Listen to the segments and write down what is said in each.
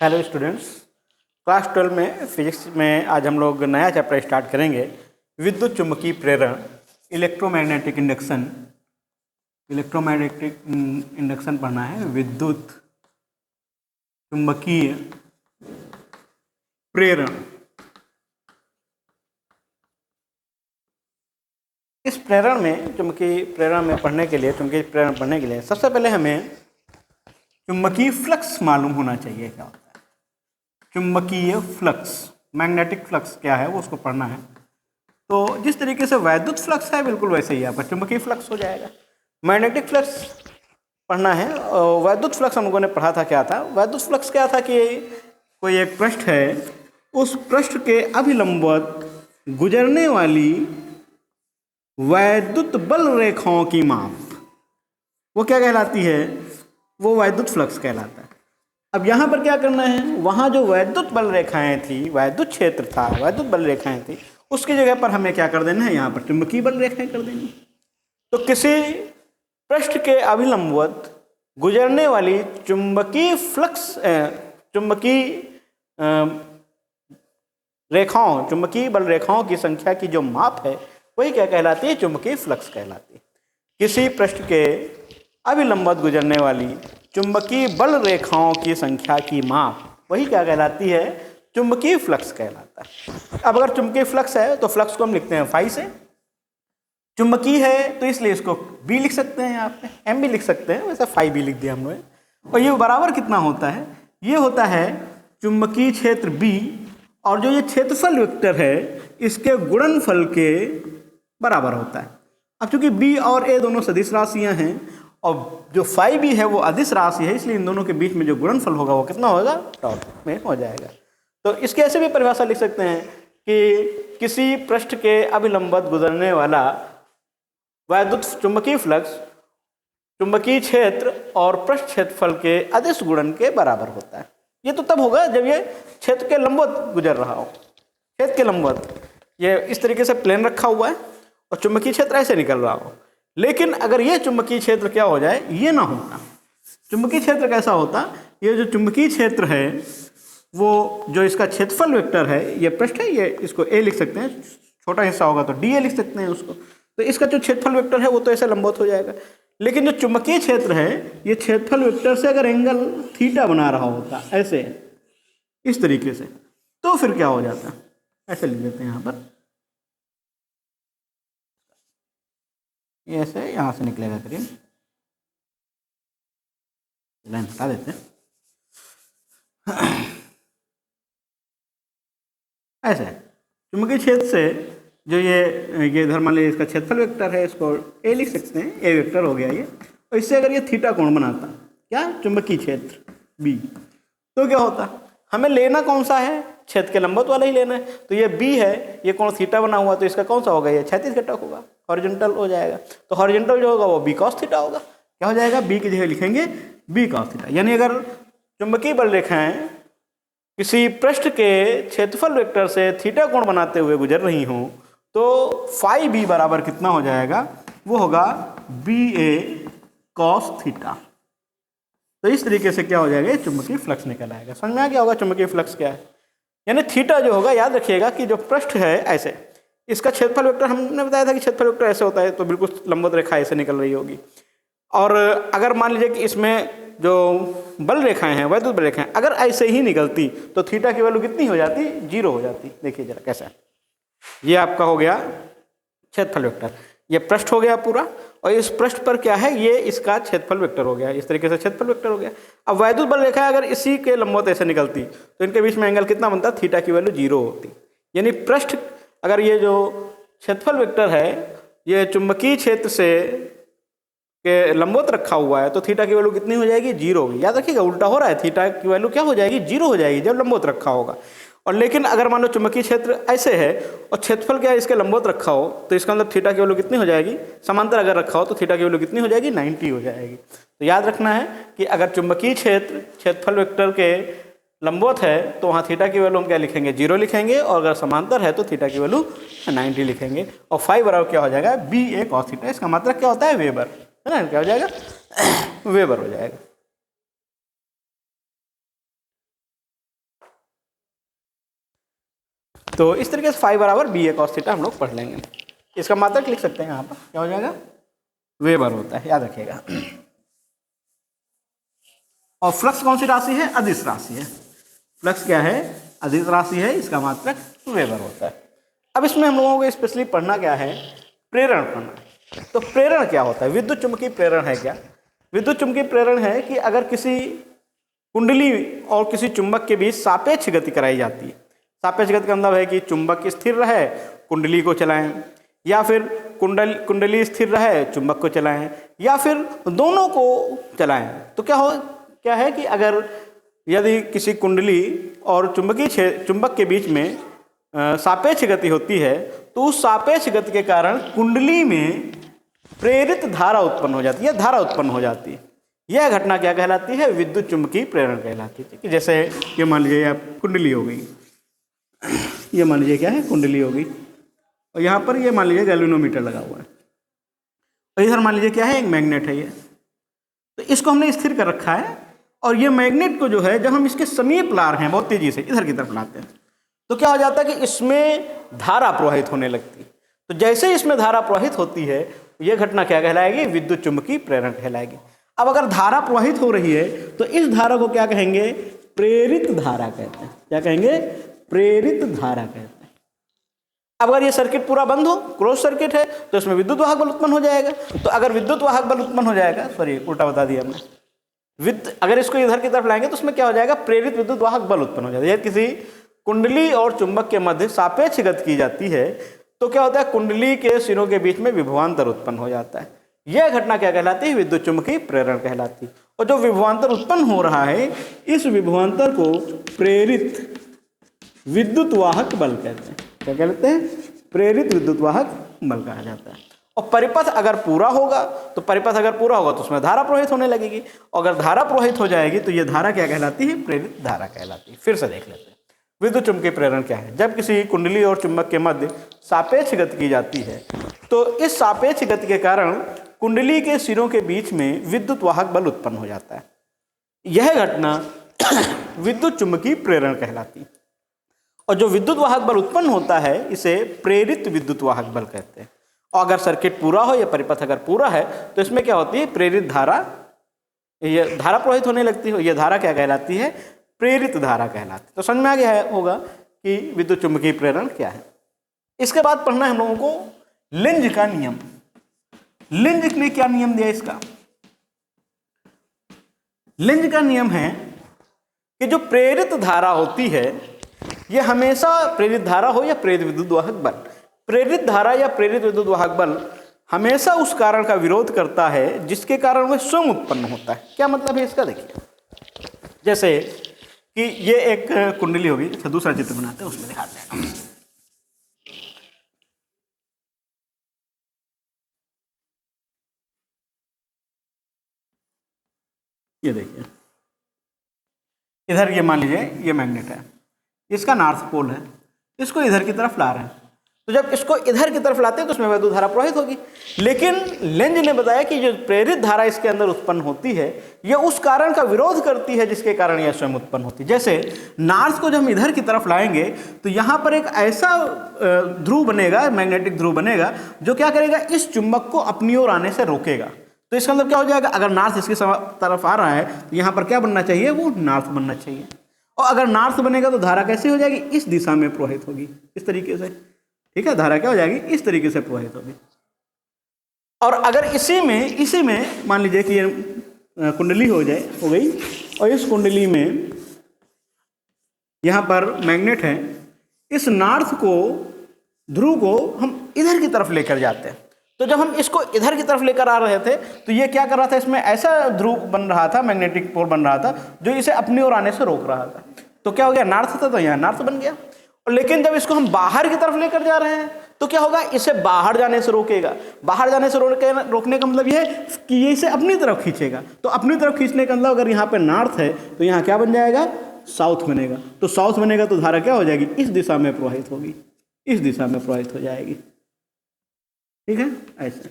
Hello students, class 12 में physics में आज हम लोग नया चैप्टर स्टार्ट करेंगे। विद्युत चुम्बकीय प्रेरण, इलेक्ट्रोमैग्नेटिक इंडक्शन पढ़ना है। विद्युत चुम्बकीय प्रेरण, इस प्रेरण में चुम्बकीय प्रेरण में पढ़ने के लिए सबसे पहले हमें चुम्बकीय फ्लक्स मालूम होना चाहिए। क्या होता है चुम्बकीय फ्लक्स? मैग्नेटिक फ्लक्स क्या है वो उसको पढ़ना है। तो जिस तरीके से वैद्युत फ्लक्स है बिल्कुल वैसे ही यहाँ पर चुम्बकीय फ्लक्स हो जाएगा। मैग्नेटिक फ्लक्स पढ़ना है। वैद्युत फ्लक्स हम लोगों ने पढ़ा था। क्या था वैद्युत फ्लक्स? क्या था कि कोई एक पृष्ठ है, उस पृष्ठ के अभिलंबवत गुजरने वाली वैद्युत बल रेखाओं की माप, वो क्या कहलाती है? वो वैद्युत फ्लक्स कहलाता है। अब यहाँ पर क्या करना है, वहाँ जो वैद्युत बल रेखाएं थी, वैद्युत क्षेत्र था, वैद्युत बल रेखाएं थी, उसकी जगह पर हमें क्या कर देना है, यहाँ पर चुंबकीय बल रेखाएं कर देनी। तो किसी पृष्ठ के अभिलंबवत गुजरने वाली चुंबकीय फ्लक्स, चुंबकीय रेखाओं, चुंबकीय बल रेखाओं की संख्या की जो माप है वही क्या कहलाती है? चुंबकीय फ्लक्स कहलाती है। किसी पृष्ठ के अभिलंबवत गुजरने वाली चुंबकीय बल रेखाओं की संख्या की माप वही क्या कहलाती है? चुंबकीय फ्लक्स कहलाता है। अब अगर चुंबकीय फ्लक्स है तो फ्लक्स को हम लिखते हैं फाई से। चुंबकीय है तो इसलिए इसको बी लिख सकते हैं, यहाँ पे एम भी लिख सकते हैं, वैसे फाई बी लिख दिया हम लोग। और ये बराबर कितना होता है? ये होता है चुंबकीय क्षेत्र बी और जो ये क्षेत्रफल वेक्टर है इसके गुणनफल के बराबर होता है। अब चूंकि बी और ए दोनों सदिश राशियां हैं और जो फाई बी है वो अदिश राशि है, इसलिए इन दोनों के बीच में जो गुणनफल होगा वो कितना होगा? डॉट में हो जाएगा। तो इसके ऐसे भी परिभाषा लिख सकते हैं कि किसी पृष्ठ के अभिलंबवत गुजरने वाला वैद्युत चुंबकीय फ्लक्स चुंबकीय क्षेत्र और पृष्ठ क्षेत्रफल के अदिश गुणन के बराबर होता है। ये तो तब होगा जब ये क्षेत्र के लंबवत गुजर रहा हो। क्षेत्र के लंबवत ये इस तरीके से प्लेन रखा हुआ है और चुंबकीय क्षेत्र ऐसे निकल रहा हो। लेकिन अगर ये चुंबकीय क्षेत्र क्या हो जाए, ये ना होता। चुंबकीय क्षेत्र कैसा होता? ये जो चुंबकीय क्षेत्र है वो जो इसका क्षेत्रफल वेक्टर है, ये पृष्ठ है, ये इसको ए लिख सकते हैं, छोटा हिस्सा होगा तो डी ए लिख सकते हैं उसको। तो इसका जो क्षेत्रफल वेक्टर है वो तो ऐसे लंबवत हो जाएगा। लेकिन जो चुंबकीय क्षेत्र है ये क्षेत्रफल वेक्टर से अगर एंगल थीटा बना रहा होता ऐसे, इस तरीके से, तो फिर क्या हो जाता? ऐसे लिख देते हैं यहाँ पर, ये ऐसे यहाँ से निकलेगा करीब, लाइन हटा देते हैं ऐसे। चुंबकीय क्षेत्र से जो ये इधर मान लीजिए इसका क्षेत्रफल वेक्टर है, इसको ए लिख सकते हैं, ए वेक्टर हो गया ये। और इससे अगर ये थीटा कोण बनाता, क्या चुंबकीय क्षेत्र बी, तो क्या होता? हमें लेना कौन सा है? क्षेत्र के लंबवत वाला ही लेना है। तो ये बी है, ये कोण थीटा बना हुआ, तो इसका कौन सा होगा? ये क्षैतिज घटक होगा, हॉरिजॉन्टल हो जाएगा। तो हॉरिजॉन्टल जो होगा वो बी कॉस थीटा होगा। क्या हो जाएगा? बी की जगह लिखेंगे बी कॉस थीटा। यानी अगर चुंबकीय बल रेखाएं किसी पृष्ठ के क्षेत्रफल वेक्टर से थीटा कोण बनाते हुए गुजर रही हों तो फाई बी बराबर कितना हो जाएगा? वो होगा बी ए कॉस थीटा। तो इस तरीके से क्या हो जाएगा? चुंबकीय फ्लक्स निकल आएगा। समझ में आ गया होगा चुंबकीय फ्लक्स क्या है। यानी थीटा जो होगा, याद रखिएगा कि जो पृष्ठ है ऐसे, इसका क्षेत्रफल वेक्टर हमने बताया था कि क्षेत्रफल वेक्टर ऐसे होता है, तो बिल्कुल लंबवत रेखा ऐसे निकल रही होगी। और अगर मान लीजिए कि इसमें जो बल रेखाएं हैं, वैद्युत बल रेखाएं अगर ऐसे ही निकलती तो थीटा की वैल्यू कितनी हो जाती? 0 हो जाती। देखिए जरा कैसा, ये आपका हो गया क्षेत्रफल वेक्टर, ये पृष्ठ हो गया पूरा, और इस पृष्ठ पर क्या है? ये इसका क्षेत्रफल वेक्टर हो गया। इस तरीके से क्षेत्रफल वेक्टर हो गया। अब वैद्युत बल रेखा अगर इसी के लंबवत ऐसे निकलती तो इनके बीच में एंगल कितना बनता? थीटा की वैल्यू 0 होती। यानी पृष्ठ, अगर ये जो क्षेत्रफल वेक्टर है ये चुंबकीय क्षेत्र से के लंबवत रखा हुआ है तो थीटा की वैल्यू कितनी हो जाएगी? 0 होगी। याद रखिएगा उल्टा हो रहा है, थीटा की वैल्यू क्या हो जाएगी? 0 हो जाएगी जब लंबवत रखा होगा। और लेकिन अगर मान लो चुंबकीय क्षेत्र ऐसे है और क्षेत्रफल क्या है इसके लंबवत रखा हो तो इसका मतलब थीटा की वैल्यू कितनी हो जाएगी? समांतर अगर रखा हो तो थीटा की वैल्यू कितनी हो जाएगी? 90 हो जाएगी। तो याद रखना है कि अगर चुंबकीय क्षेत्र क्षेत्रफल वेक्टर के लंबवत है तो वहाँ थीटा की वैल्यू हम क्या लिखेंगे? 0 लिखेंगे, और अगर समांतर है तो थीटा की वैल्यू 90 लिखेंगे। और फाई बराबर क्या हो जाएगा? बी ए कॉस थीटा। इसका मतलब क्या होता है? वेबर, है ना? क्या हो जाएगा? वेबर हो जाएगा। तो इस तरीके से फाई बराबर बी ए कॉस थीटा हम लोग पढ़ लेंगे। इसका मात्रक लिख सकते हैं यहाँ पर, क्या हो जाएगा, वेबर होता है, याद रखिएगा। और फ्लक्स कौन सी राशि है, अदिश राशि है। फ्लक्स क्या है, अदिश राशि है, इसका मात्रक वेबर होता है। अब इसमें हम लोगों को स्पेशली पढ़ना क्या है, प्रेरण पढ़ना। तो प्रेरण क्या होता है, विद्युत चुंबकीय प्रेरण है क्या। विद्युत चुंबकीय प्रेरण है कि अगर किसी कुंडली और किसी चुंबक के बीच सापेक्ष गति कराई जाती है। सापेक्ष गति का मतलब है कि चुंबक स्थिर रहे, कुंडली को चलाएं, या फिर कुंडली स्थिर रहे, चुंबक को चलाएं, या फिर दोनों को चलाएं। तो क्या है कि अगर यदि किसी कुंडली और चुंबक के बीच में सापेक्ष गति होती है, तो उस सापेक्ष गति के कारण कुंडली में प्रेरित धारा उत्पन्न हो जाती है, धारा उत्पन्न हो जाती है। यह घटना क्या कहलाती है, विद्युत चुंबकीय प्रेरण कहलाती है। कि जैसे ये मान लीजिए आप कुंडली हो गई, ये मान लीजिए क्या है, कुंडली हो गई, और यहाँ पर ये मान लीजिए गैल्वेनोमीटर लगा हुआ है, और इधर मान लीजिए क्या है, एक मैग्नेट है ये। तो इसको हमने स्थिर कर रखा है, और ये मैग्नेट को जो है, जब हम इसके समीप ला रहे हैं, बहुत तेजी से इधर की तरफ लाते हैं, तो क्या हो जाता है कि इसमें धारा प्रवाहित होने लगती है। तो जैसे इसमें धारा प्रवाहित होती है, यह घटना क्या कहलाएगी, विद्युत चुंबकीय प्रेरण कहलाएगी। अब अगर धारा प्रवाहित हो रही है, तो इस धारा को क्या कहेंगे, प्रेरित धारा कहते हैं। क्या कहेंगे, प्रेरित धारा कहते हैं। अब अगर ये सर्किट पूरा बंद हो, क्लोज सर्किट है, तो इसमें विद्युत वाहक बल उत्पन्न हो जाएगा। तो अगर विद्युत वाहक बल उत्पन्न हो जाएगा, सॉरी उल्टा बता दिया हमने, अगर इसको इधर की तरफ लाएंगे तो उसमें क्या हो जाएगा, प्रेरित विद्युत वाहक बल उत्पन्न हो जाएगा। यदि किसी कुंडली और चुंबक के मध्य सापेक्ष गति की जाती है, तो क्या होता है, कुंडली के सिरों के बीच में विभवांतर उत्पन्न हो जाता है। यह घटना क्या कहलाती है, विद्युत चुंबकीय प्रेरण कहलाती है। और जो विभवांतर उत्पन्न हो रहा है, इस विभवांतर को प्रेरित विद्युत वाहक बल कहते हैं। क्या कहते हैं, प्रेरित विद्युत वाहक बल कहा जाता है। और परिपथ अगर पूरा होगा, तो उसमें धारा प्रवाहित होने लगेगी, और अगर धारा प्रवाहित हो जाएगी तो यह धारा क्या कहलाती है, प्रेरित धारा कहलाती है। फिर से देख लेते हैं विद्युत चुंबकीय प्रेरण क्या है। जब किसी कुंडली और चुंबक के मध्य सापेक्ष गति की जाती है, तो इस सापेक्ष गति के कारण कुंडली के सिरों के बीच में विद्युत वाहक बल उत्पन्न हो जाता है। यह घटना विद्युत चुंबकीय प्रेरण कहलाती है। और जो विद्युत वाहक बल उत्पन्न होता है, इसे प्रेरित विद्युत वाहक बल कहते हैं। और अगर सर्किट पूरा हो या परिपथ अगर पूरा है, तो इसमें क्या होती है, प्रेरित धारा, यह धारा प्रवाहित होने लगती है। यह धारा क्या कहलाती है, प्रेरित धारा कहलाती है। तो समझ में आ गया होगा कि विद्युत चुंबकीय प्रेरण क्या है। इसके बाद पढ़ना है हम लोगों को लेंज का नियम। लेंज ने क्या नियम दिया इसका, लेंज का नियम है कि जो प्रेरित धारा होती है, यह हमेशा प्रेरित धारा हो या प्रेरित विद्युत वाहक बल, प्रेरित धारा या प्रेरित विद्युत वाहक बल हमेशा उस कारण का विरोध करता है जिसके कारण वह स्वयं उत्पन्न होता है। क्या मतलब है इसका, देखिए जैसे कि ये एक कुंडली होगी। अच्छा, दूसरा चित्र बनाते हैं, उसमें दिखाते हैं। ये देखिए, इधर ये मान लीजिए ये मैग्नेट है, इसका नॉर्थ पोल है, इसको इधर की तरफ ला रहे हैं। तो जब इसको इधर की तरफ लाते हैं तो उसमें वैद्युत धारा प्रवाहित होगी। लेकिन लेंज ने बताया कि जो प्रेरित धारा इसके अंदर उत्पन्न होती है, यह उस कारण का विरोध करती है जिसके कारण यह स्वयं उत्पन्न होती है। जैसे नॉर्थ को जब हम इधर की तरफ लाएंगे, तो यहाँ पर एक ऐसा ध्रुव बनेगा, मैग्नेटिक ध्रुव बनेगा, जो क्या करेगा, इस चुंबक को अपनी ओर आने से रोकेगा। तो इसका मतलब क्या हो जाएगा, अगर नॉर्थ इसकी तरफ आ रहा है, तो यहाँ पर क्या बनना चाहिए, वो नॉर्थ बनना चाहिए। और अगर नॉर्थ बनेगा तो धारा कैसे हो जाएगी, इस दिशा में प्रवाहित होगी, इस तरीके से। ठीक है, धारा क्या हो जाएगी, इस तरीके से प्रवाहित होगी। और अगर इसी में मान लीजिए कि ये कुंडली हो गई, और इस कुंडली में यहाँ पर मैग्नेट है, इस नॉर्थ को, ध्रुव को हम इधर की तरफ लेकर जाते हैं। तो जब हम इसको इधर की तरफ लेकर आ रहे थे, तो ये क्या कर रहा था, इसमें ऐसा ध्रुव बन रहा था, मैग्नेटिक पोल बन रहा था, जो इसे अपनी ओर आने से रोक रहा था। तो क्या हो गया, नॉर्थ था तो यहाँ नॉर्थ बन गया। और लेकिन जब इसको हम बाहर की तरफ लेकर जा रहे हैं, तो क्या होगा, इसे बाहर जाने से रोकेगा। बाहर जाने से रोकने का मतलब यह है कि ये इसे अपनी तरफ खींचेगा। तो अपनी तरफ खींचने का मतलब, अगर यहाँ पे नॉर्थ है तो यहाँ क्या बन जाएगा, साउथ बनेगा। तो साउथ बनेगा तो धारा क्या हो जाएगी, इस दिशा में प्रवाहित होगी, इस दिशा में प्रवाहित हो जाएगी। ठीक है, ऐसे।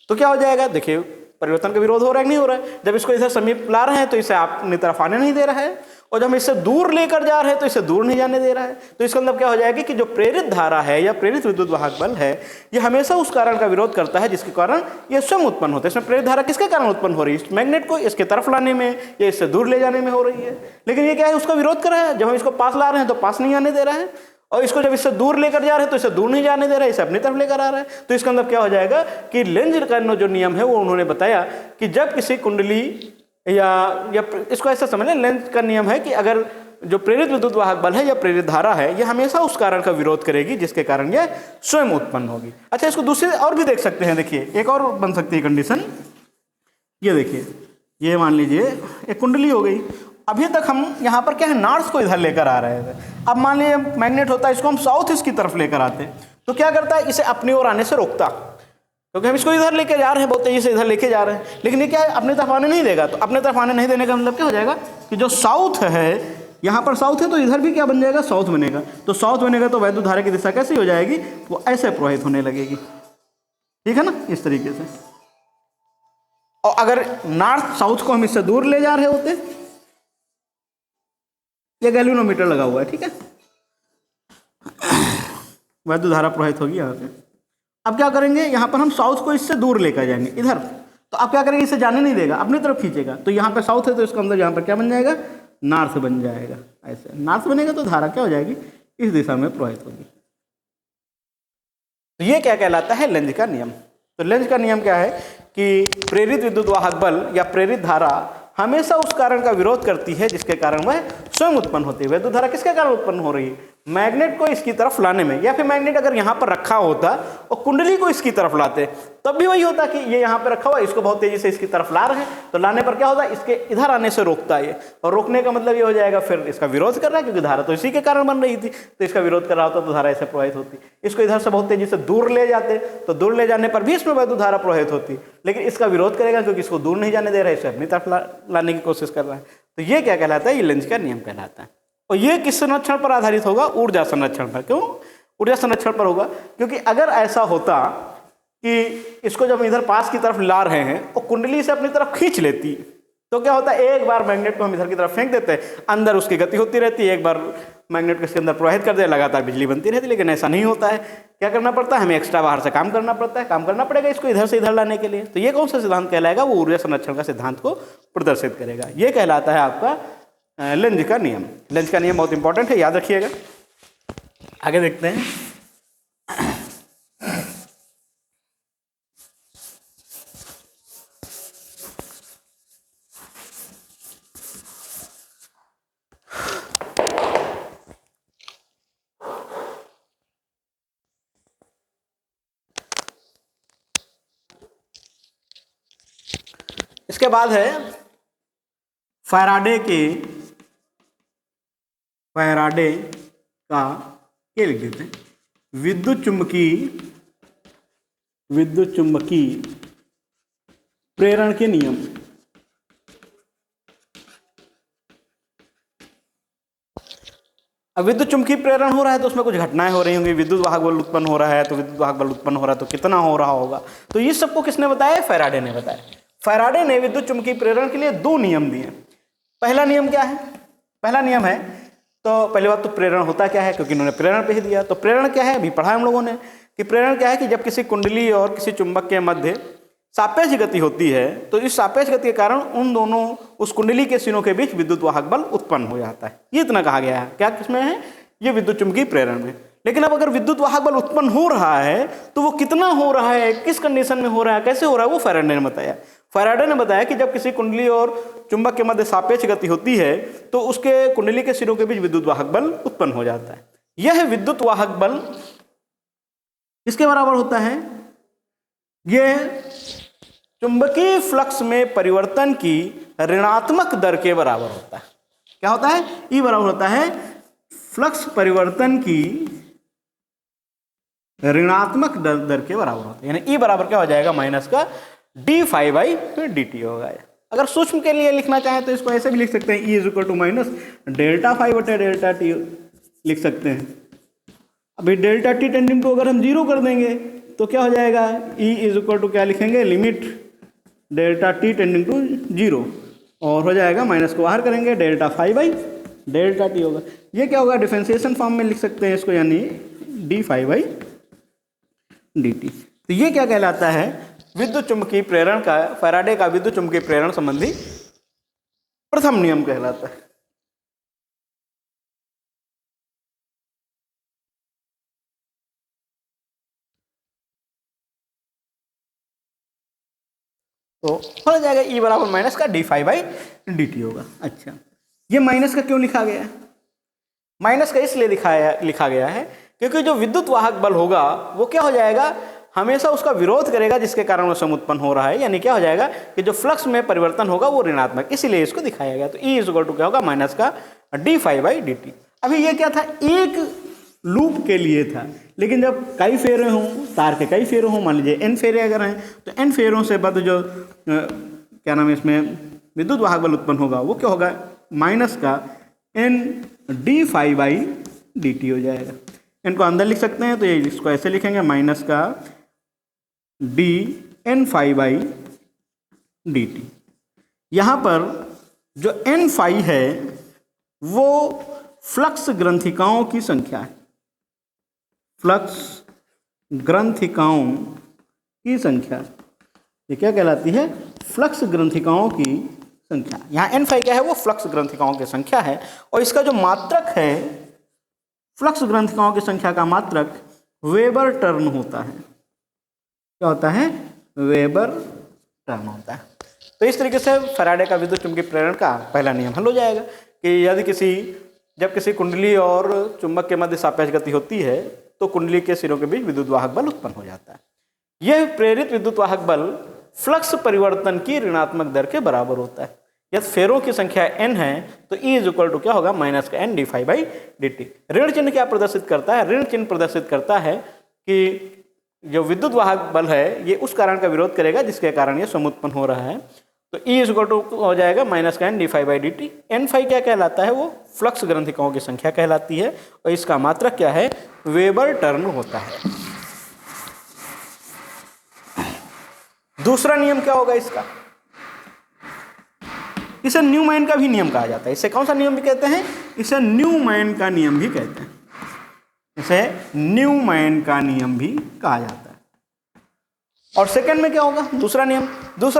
तो क्या हो जाएगा, देखिए परिवर्तन का विरोध हो रहा है कि नहीं हो रहा है? जब इसको इधर समीप ला रहे हैं तो इसे अपनी तरफ आने नहीं दे रहा है, और जब हम इससे दूर लेकर जा रहे हैं तो इसे दूर नहीं जाने दे रहा है। तो इसका मतलब क्या हो जाएगा कि जो प्रेरित धारा है या प्रेरित विद्युत वाहक बल है, ये हमेशा उस कारण का विरोध करता है जिसके कारण ये स्वयं उत्पन्न होता है। इसमें प्रेरित धारा किसके कारण उत्पन्न हो रही है? मैग्नेट को इसके तरफ लाने में या इससे दूर ले जाने में हो रही है। लेकिन ये क्या है, उसका विरोध कर रहा है। जब हम इसको पास ला रहे हैं तो पास नहीं आने दे रहा है, और इसको जब इससे दूर लेकर जा रहे हैं तो इसे दूर नहीं जाने दे रहा है, इसे अपनी तरफ लेकर आ रहा है। तो इसका मतलब क्या हो जाएगा कि लेंज का जो नियम है वो उन्होंने बताया कि जब किसी कुंडली या इसको ऐसा समझ लें, लेंज का नियम है कि अगर जो प्रेरित विद्युत वाहक बल है या प्रेरित धारा है, ये हमेशा उस कारण का विरोध करेगी जिसके कारण ये स्वयं उत्पन्न होगी। अच्छा, इसको दूसरे और भी देख सकते हैं। देखिए, एक और बन सकती है कंडीशन। ये देखिए, ये मान लीजिए एक कुंडली हो गई। अभी तक हम यहाँ पर क्या है, नॉर्थ को इधर लेकर आ रहे थे। अब मान लीजिए मैग्नेट होता है, इसको हम साउथ ईस्ट की तरफ लेकर आते, तो क्या करता है, इसे अपनी ओर आने से रोकता, क्योंकि हम इसको इधर लेके जा रहे हैं, बहुत तेजी से इधर लेके जा रहे हैं। लेकिन ये क्या है, अपनी तरफ आने नहीं देगा। तो अपने तरफ आने नहीं देने का मतलब क्या हो जाएगा कि जो साउथ है, यहाँ पर साउथ है तो इधर भी क्या बन जाएगा, साउथ बनेगा। तो साउथ बनेगा तो वैद्युत धारा की दिशा कैसी हो जाएगी, वो ऐसे प्रवाहित होने लगेगी। ठीक है ना, इस तरीके से। और अगर नॉर्थ साउथ को हम इससे दूर ले जा रहे होते, ये गैल्वेनोमीटर लगा हुआ है, ठीक है, वैद्युत धारा प्रवाहित होगी यहाँ से। अब क्या करेंगे, यहाँ पर हम साउथ को इससे दूर लेकर जाएंगे इधर। तो अब क्या करेंगे, इसे जाने नहीं देगा, अपनी तरफ खींचेगा। तो यहाँ पे साउथ है तो इसका अंदर यहाँ पर क्या बन जाएगा, नॉर्थ बन जाएगा। ऐसे नॉर्थ बनेगा तो धारा क्या हो जाएगी, इस दिशा में प्रवाहित होगी। तो ये क्या कहलाता है, लेंज का नियम। तो लेंज का नियम क्या है कि प्रेरित विद्युत वाहक बल या प्रेरित धारा हमेशा उस कारण का विरोध करती है जिसके कारण वह स्वयं उत्पन्न होती है। विद्युत धारा किसके कारण उत्पन्न हो रही है, मैग्नेट को इसकी तरफ लाने में। या फिर मैग्नेट अगर यहाँ पर रखा होता और कुंडली को इसकी तरफ लाते, तब भी वही होता कि ये यहाँ पर रखा हुआ, इसको बहुत तेजी से इसकी तरफ ला रहे हैं, तो लाने पर क्या होता है, इसके इधर आने से रोकता है। और रोकने का मतलब ये हो जाएगा फिर इसका विरोध कर रहा है, क्योंकि धारा तो इसी के कारण बन रही थी, तो इसका विरोध कर रहा होता तो धारा ऐसे प्रवाहित होती। इसको इधर से बहुत तेजी से दूर ले जाते, तो दूर ले जाने पर भी इसमें वैद्युत धारा प्रवाहित होती, लेकिन इसका विरोध करेगा क्योंकि इसको दूर नहीं जाने दे रहा है, इसे अपनी तरफ लाने की कोशिश कर रहा है। तो ये क्या कहलाता है, ये लेंज का नियम कहलाता है। और ये किस संरक्षण पर आधारित होगा, ऊर्जा संरक्षण पर। क्यों ऊर्जा संरक्षण पर होगा, क्योंकि अगर ऐसा होता कि इसको जब इधर पास की तरफ ला रहे हैं और कुंडली से अपनी तरफ खींच लेती, तो क्या होता है, एक बार मैग्नेट को हम इधर की तरफ फेंक देते हैं, अंदर उसकी गति होती रहती है, एक बार मैग्नेट को इसके अंदर प्रवाहित कर दे, लगातार बिजली बनती रहती है। लेकिन ऐसा नहीं होता है, क्या करना पड़ता है, हमें एक्स्ट्रा बाहर से काम करना पड़ता है, काम करना पड़ेगा इसको इधर से इधर लाने के लिए। तो ये कौन सा सिद्धांत कहलाएगा, वो ऊर्जा संरक्षण का सिद्धांत को प्रदर्शित करेगा। ये कहलाता है आपका लेंज का नियम। लेंज का नियम बहुत इंपॉर्टेंट है, याद रखिएगा। आगे देखते हैं। इसके बाद है फैराडे का, ये लिख देते हैं, विद्युत चुम्बकीय प्रेरण के नियम। अब विद्युत चुम्बकीय प्रेरण हो रहा है तो उसमें कुछ घटनाएं हो रही होंगी, विद्युत वाहक बल उत्पन्न हो रहा है, तो विद्युत वाहक बल उत्पन्न हो रहा है तो कितना हो रहा होगा। तो ये सबको किसने बताया, फैराडे ने बताया। फैराडे ने विद्युत चुम्बकीय प्रेरण के लिए 2 नियम दिए। पहला नियम क्या है, पहला नियम है, तो पहली बात तो प्रेरण होता क्या है, क्योंकि इन्होंने प्रेरण पे ही दिया। तो प्रेरण क्या है, अभी पढ़ा हम लोगों ने कि प्रेरण क्या है कि जब किसी कुंडली और किसी चुंबक के मध्य सापेक्ष गति होती है, तो इस सापेक्ष गति के कारण उन दोनों उस कुंडली के सिरों के बीच विद्युत वाहक बल उत्पन्न हो जाता है। ये इतना कहा गया है, क्या किसमें है, ये विद्युत चुम्बकीय प्रेरण में। लेकिन अब अगर विद्युत वाहक बल उत्पन्न हो रहा है तो वो कितना हो रहा है, किस कंडीशन में हो रहा है, कैसे हो रहा है, वो फैराडे ने बताया। फैराडे ने बताया कि जब किसी कुंडली और चुंबक के मध्य सापेक्ष गति होती है तो उसके कुंडली के सिरों के बीच विद्युत वाहक बल उत्पन्न हो जाता है। यह विद्युत वाहक बल किसके बराबर होता है, यह चुंबकीय फ्लक्स में परिवर्तन की ऋणात्मक दर के बराबर होता है। क्या होता है, ई बराबर होता है फ्लक्स परिवर्तन की ऋणात्मक दर के बराबर होता है। यानी ई बराबर क्या हो जाएगा, माइनस का d∅/dt होगा। अगर सूक्ष्म के लिए लिखना चाहें तो इसको ऐसे भी लिख सकते हैं, E = -ΔΦ/ΔT लिख सकते हैं। अभी ΔT टेंडिंग को अगर हम 0 कर देंगे तो क्या हो जाएगा, E = क्या लिखेंगे, limit delta T tending to 0 और हो जाएगा माइनस को बाहर करेंगे delta five by delta T होगा। ये क्या होगा, डिफरेंशिएशन फॉर्म में लिख सकते हैं इसको, यानी D five by D T. तो ये क्या कहलाता है, विद्युत चुम्बकीय प्रेरण का, फैराडे का विद्युत चुम्बकीय प्रेरण संबंधी प्रथम नियम कहलाता है। तो हो जाएगा ई बराबर माइनस का D five by D T होगा। अच्छा, ये माइनस का क्यों लिखा गया है? माइनस का इसलिए लिखा गया है क्योंकि जो विद्युत वाहक बल होगा वो क्या हो जाएगा, हमेशा उसका विरोध करेगा जिसके कारण वो सम उत्पन्न हो रहा है, यानी क्या हो जाएगा कि जो फ्लक्स में परिवर्तन होगा वो ऋणात्मक, इसीलिए इसको दिखाया गया। तो ई इज इक्वल टू क्या होगा, माइनस का D five by D T. अभी ये क्या था, एक लूप के लिए था, लेकिन जब कई फेरे हों, तार के कई फेरे हों, मान लीजिए एन फेरे अगर हैं, तो एन फेरों से बाद जो क्या नाम है इसमें विद्युत वाहक बल उत्पन्न होगा वो क्या होगा, माइनस का N D five by D T हो जाएगा। इनको अंदर लिख सकते हैं, तो ये इसको ऐसे लिखेंगे, माइनस का D N five by D T. यहाँ पर जो एन फाइव है वो फ्लक्स ग्रंथिकाओं की संख्या है, फ्लक्स ग्रंथिकाओं की संख्या, ये क्या कहलाती है, फ्लक्स ग्रंथिकाओं की संख्या। यहाँ एन फाइव क्या है, वो फ्लक्स ग्रंथिकाओं की संख्या है, और इसका जो मात्रक है, फ्लक्स ग्रंथिकाओं की संख्या का मात्रक वेबर टर्न होता है। क्या होता है, वेबर टर्न होता है। तो इस तरीके से फैराडे का विद्युत चुम्बकीय प्रेरण का पहला नियम हल हो जाएगा कि यदि जब किसी कुंडली और चुंबक के मध्य सापेक्ष गति होती है तो कुंडली के सिरों के बीच विद्युत वाहक बल उत्पन्न हो जाता है। यह प्रेरित विद्युत वाहक बल फ्लक्स परिवर्तन की ऋणात्मक दर के बराबर होता है। यदि फेरों की संख्या n है तो E इज इक्वल टू क्या होगा, माइनस का n D five by D T. ऋण चिन्ह क्या प्रदर्शित करता है, ऋण चिन्ह प्रदर्शित करता है कि जो विद्युत वाहक बल है ये उस कारण का विरोध करेगा जिसके कारण ये सम उत्पन्न हो रहा है। तो E इज इक्वल टू हो जाएगा माइनस का n D five by D T. N five क्या कहलाता है, वो फ्लक्स ग्रंथिकाओं की संख्या कहलाती है, और इसका मात्रक क्या है, वेबर टर्न होता है। दूसरा नियम क्या होगा इसका, इसे न्यूमैन का भी नियम कहा जाता है। इसे कौन सा नियम भी कहते हैं, इसे न्यूमैन का नियम भी कहते हैं, इसे न्यूमैन का नियम भी कहा जाता है। और सेकंड में क्या होगा, दूसरा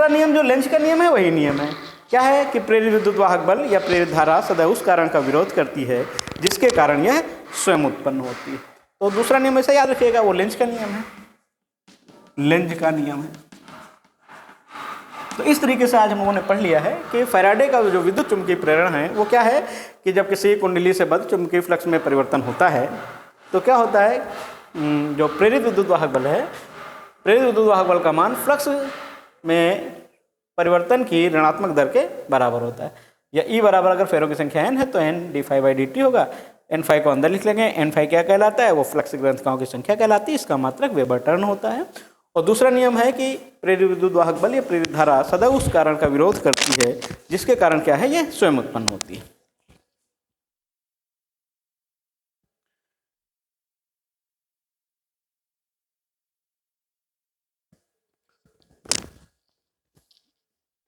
नियम जो लेंज का नियम है वही नियम है। क्या है कि प्रेरित विद्युत वाहक बल या प्रेरित धारा सदैव उस कारण का विरोध करती है जिसके कारण यह स्वयं उत्पन्न होती है। तो दूसरा नियम ऐसा याद रखिएगा, वो लेंज का नियम है, लेंज का नियम है। तो इस तरीके से आज हम लोगों ने पढ़ लिया है कि फैराडे का जो विद्युत चुम्बकीय प्रेरण है वो क्या है कि जब किसी कुंडली से बद्ध चुम्बकीय फ्लक्स में परिवर्तन होता है तो क्या होता है, जो प्रेरित विद्युत वाहक बल है, प्रेरित विद्युत वाहक बल का मान फ्लक्स में परिवर्तन की ऋणात्मक दर के बराबर होता है। या ई बराबर अगर फेरों की संख्या n है तो n D five by D T होगा। एन फाइव को अंदर लिख लेंगे, एन फाइव क्या कहलाता है, वो फ्लक्स ग्रंथिकाओं की संख्या कहलाती है, इसका मात्रक वेबर टर्न होता है। और दूसरा नियम है कि प्रेरित विद्युत वाहक बल या प्रेरित धारा सदैव उस कारण का विरोध करती है जिसके कारण क्या है, ये स्वयं उत्पन्न होती है।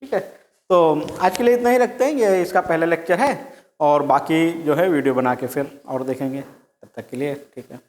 ठीक है, तो आज के लिए इतना ही रखते हैं, ये इसका पहला लेक्चर है, और बाकी जो है वीडियो बना के फिर और देखेंगे। तब तक के लिए ठीक है।